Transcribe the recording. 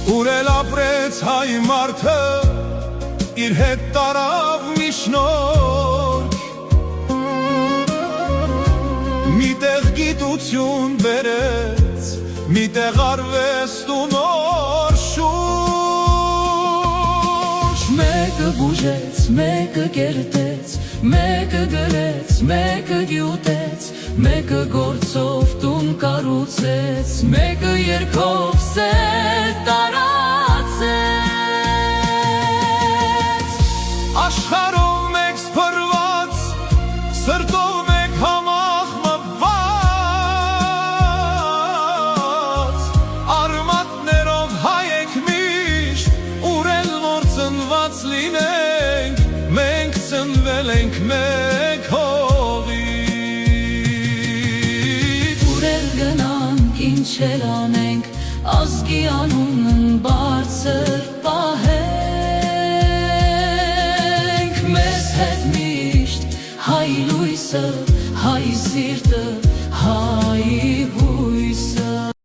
Ուր էլ ապրեց հայ մարդը, իր հետ տարավ մի շնորհք, միտեղ գիտություն բերեց, միտեղ արվեստ ու նոր շուրջ։ Մեկը բուժեց, մեկը կերտեց, մեկը գրեց, մեկը գյուտեց, մեկը գործով տուն կառուցեց, մեկը երգով սեր տարածեց։ Աշխարհով մեկ սփռված, սրտով մեկ համախմբված, արմատներով հայ ենք միշտ, ուր էլ որ ծնված լինենք, մենք ծնվել ենք մեկ հողից։ Ուր էլ գնանք, ինչ էլ անենք, ազգի անունն բարձր պահենք, մեզ հետ միշտ հայ լույսը, հայ սիրտը, հայ